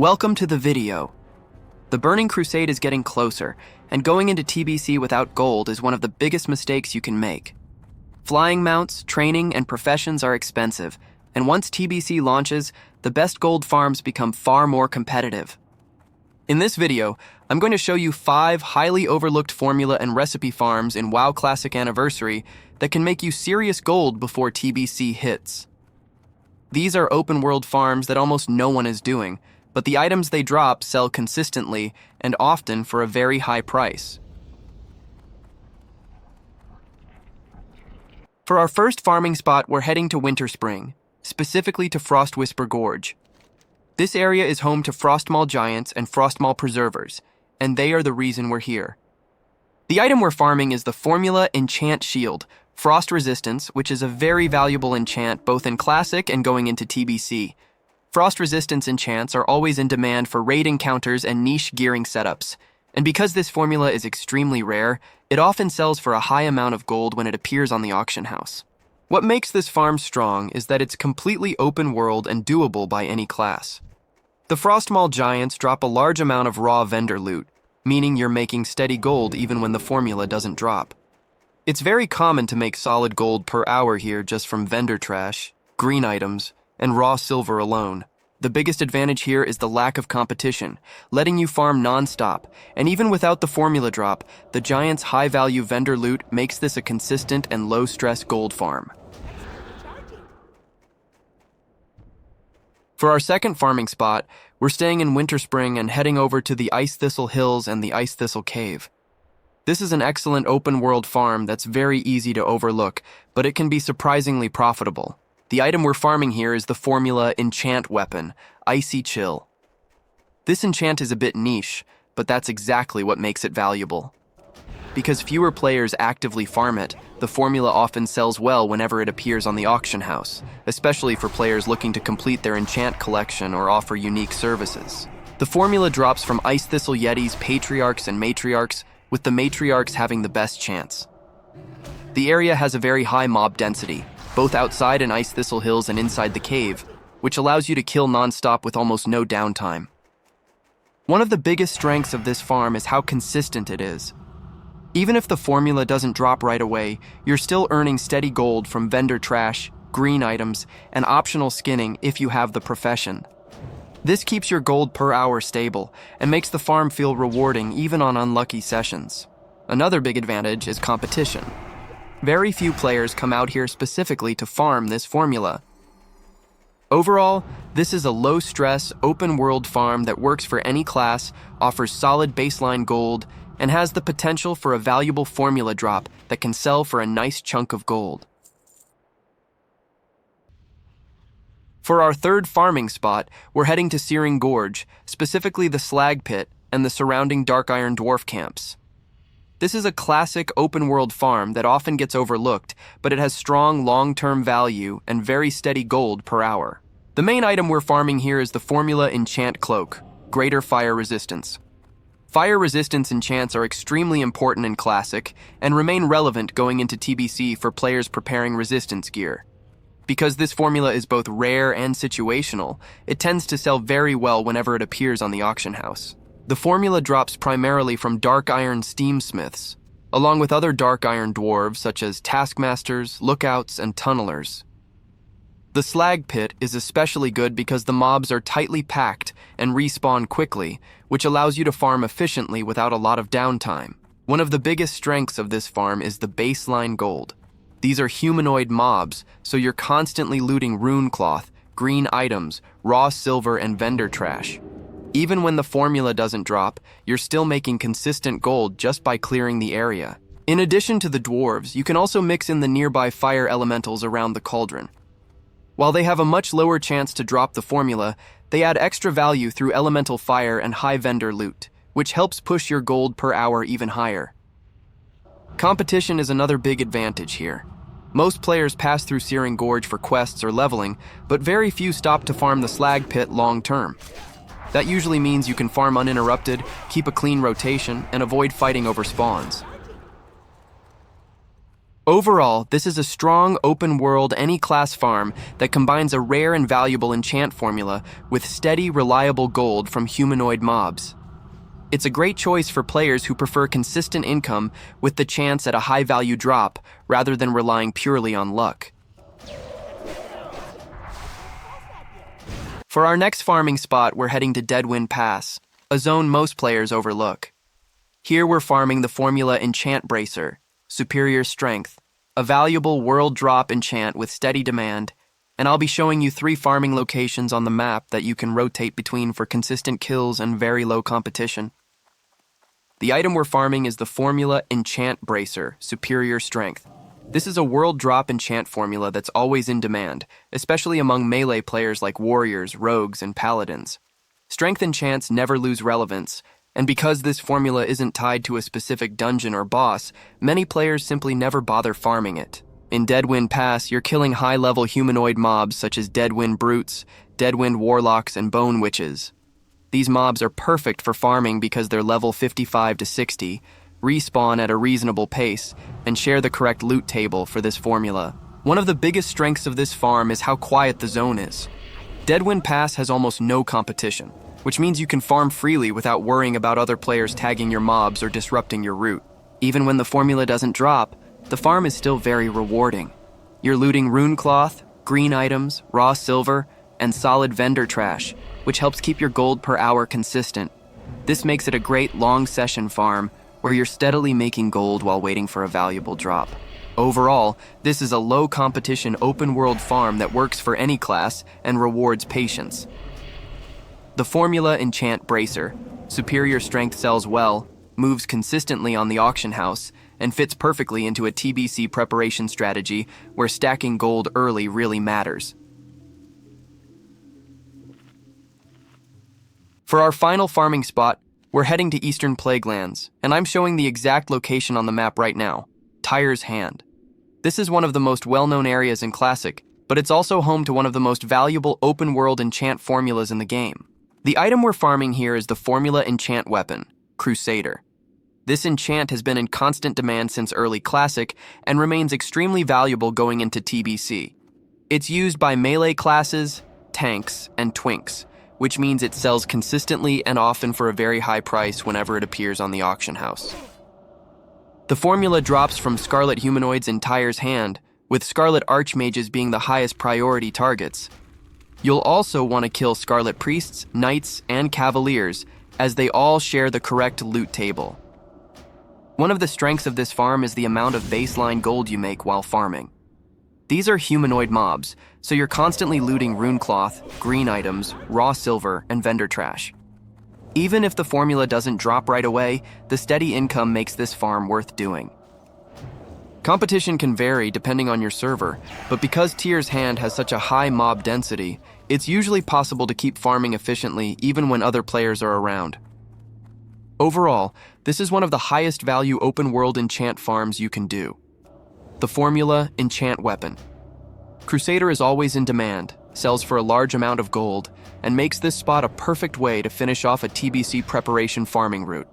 Welcome to the video. The Burning Crusade is getting closer, and going into TBC without gold is one of the biggest mistakes you can make. Flying mounts, training, and professions are expensive, and once TBC launches, the best gold farms become far more competitive. In this video, I'm going to show you 5 highly overlooked formula and recipe farms in WoW Classic Anniversary that can make you serious gold before TBC hits. These are open world farms that almost no one is doing, but the items they drop sell consistently and often for a very high price. For our first farming spot, we're heading to Winter Spring, specifically to Frostwhisper Gorge. This area is home to Frostmaw Giants and Frostmaw Preservers, and they are the reason we're here. The item we're farming is the Formula Enchant Shield, Frost Resistance, which is a very valuable enchant both in Classic and going into TBC. Frost Resistance enchants are always in demand for raid encounters and niche gearing setups, and because this formula is extremely rare, it often sells for a high amount of gold when it appears on the auction house. What makes this farm strong is that it's completely open world and doable by any class. The Frostmaw Giants drop a large amount of raw vendor loot, meaning you're making steady gold even when the formula doesn't drop. It's very common to make solid gold per hour here just from vendor trash, green items, and raw silver alone. The biggest advantage here is the lack of competition, letting you farm non-stop, and even without the formula drop, the Giants' high-value vendor loot makes this a consistent and low-stress gold farm. For our second farming spot, we're staying in Winter Spring and heading over to the Ice Thistle Hills and the Ice Thistle Cave. This is an excellent open-world farm that's very easy to overlook, but it can be surprisingly profitable. The item we're farming here is the Formula Enchant Weapon, Icy Chill. This enchant is a bit niche, but that's exactly what makes it valuable. Because fewer players actively farm it, the formula often sells well whenever it appears on the auction house, especially for players looking to complete their enchant collection or offer unique services. The formula drops from Ice Thistle Yetis, Patriarchs, and Matriarchs, with the Matriarchs having the best chance. The area has a very high mob density, both outside in Ice Thistle Hills and inside the cave, which allows you to kill non-stop with almost no downtime. One of the biggest strengths of this farm is how consistent it is. Even if the formula doesn't drop right away, you're still earning steady gold from vendor trash, green items, and optional skinning if you have the profession. This keeps your gold per hour stable and makes the farm feel rewarding even on unlucky sessions. Another big advantage is competition. Very few players come out here specifically to farm this formula. Overall, this is a low-stress, open-world farm that works for any class, offers solid baseline gold, and has the potential for a valuable formula drop that can sell for a nice chunk of gold. For our third farming spot, we're heading to Searing Gorge, specifically the Slag Pit and the surrounding Dark Iron Dwarf camps. This is a classic open-world farm that often gets overlooked, but it has strong long-term value and very steady gold per hour. The main item we're farming here is the Formula Enchant Cloak, Greater Fire Resistance. Fire resistance enchants are extremely important in Classic and remain relevant going into TBC for players preparing resistance gear. Because this formula is both rare and situational, it tends to sell very well whenever it appears on the auction house. The formula drops primarily from Dark Iron Steamsmiths, along with other Dark Iron Dwarves such as Taskmasters, Lookouts, and Tunnelers. The Slag Pit is especially good because the mobs are tightly packed and respawn quickly, which allows you to farm efficiently without a lot of downtime. One of the biggest strengths of this farm is the baseline gold. These are humanoid mobs, so you're constantly looting rune cloth, green items, raw silver, and vendor trash. Even when the formula doesn't drop, you're still making consistent gold just by clearing the area. In addition to the dwarves, you can also mix in the nearby fire elementals around the cauldron. While they have a much lower chance to drop the formula, they add extra value through elemental fire and high vendor loot, which helps push your gold per hour even higher. Competition is another big advantage here. Most players pass through Searing Gorge for quests or leveling, but very few stop to farm the Slag Pit long term. That usually means you can farm uninterrupted, keep a clean rotation, and avoid fighting over spawns. Overall, this is a strong, open-world, any-class farm that combines a rare and valuable enchant formula with steady, reliable gold from humanoid mobs. It's a great choice for players who prefer consistent income with the chance at a high-value drop rather than relying purely on luck. For our next farming spot, we're heading to Deadwind Pass, a zone most players overlook. Here we're farming the formula Enchant Bracer, Superior Strength, a valuable world drop enchant with steady demand, and I'll be showing you 3 farming locations on the map that you can rotate between for consistent kills and very low competition. The item we're farming is the formula Enchant Bracer, Superior Strength. This is a world drop enchant formula that's always in demand, especially among melee players like warriors, rogues, and paladins. Strength enchants never lose relevance, and because this formula isn't tied to a specific dungeon or boss, many players simply never bother farming it. In Deadwind Pass, you're killing high-level humanoid mobs such as Deadwind Brutes, Deadwind Warlocks, and Bone Witches. These mobs are perfect for farming because they're level 55 to 60, respawn at a reasonable pace, and share the correct loot table for this formula. One of the biggest strengths of this farm is how quiet the zone is. Deadwind Pass has almost no competition, which means you can farm freely without worrying about other players tagging your mobs or disrupting your route. Even when the formula doesn't drop, the farm is still very rewarding. You're looting rune cloth, green items, raw silver, and solid vendor trash, which helps keep your gold per hour consistent. This makes it a great long session farm where you're steadily making gold while waiting for a valuable drop. Overall, this is a low-competition open-world farm that works for any class and rewards patience. The formula Enchant Bracer, Superior Strength sells well, moves consistently on the auction house, and fits perfectly into a TBC preparation strategy where stacking gold early really matters. For our final farming spot, we're heading to Eastern Plaguelands, and I'm showing the exact location on the map right now, Tyre's Hand. This is one of the most well-known areas in Classic, but it's also home to one of the most valuable open-world enchant formulas in the game. The item we're farming here is the formula enchant weapon, Crusader. This enchant has been in constant demand since early Classic and remains extremely valuable going into TBC. It's used by melee classes, tanks, and twinks, which means it sells consistently and often for a very high price whenever it appears on the auction house. The formula drops from Scarlet Humanoids in Tyre's Hand, with Scarlet Archmages being the highest priority targets. You'll also want to kill Scarlet Priests, Knights, and Cavaliers, as they all share the correct loot table. One of the strengths of this farm is the amount of baseline gold you make while farming. These are humanoid mobs, so you're constantly looting rune cloth, green items, raw silver, and vendor trash. Even if the formula doesn't drop right away, the steady income makes this farm worth doing. Competition can vary depending on your server, but because Tyre's Hand has such a high mob density, it's usually possible to keep farming efficiently even when other players are around. Overall, this is one of the highest value open world enchant farms you can do. The formula Enchant Weapon. Crusader is always in demand, sells for a large amount of gold, and makes this spot a perfect way to finish off a TBC preparation farming route.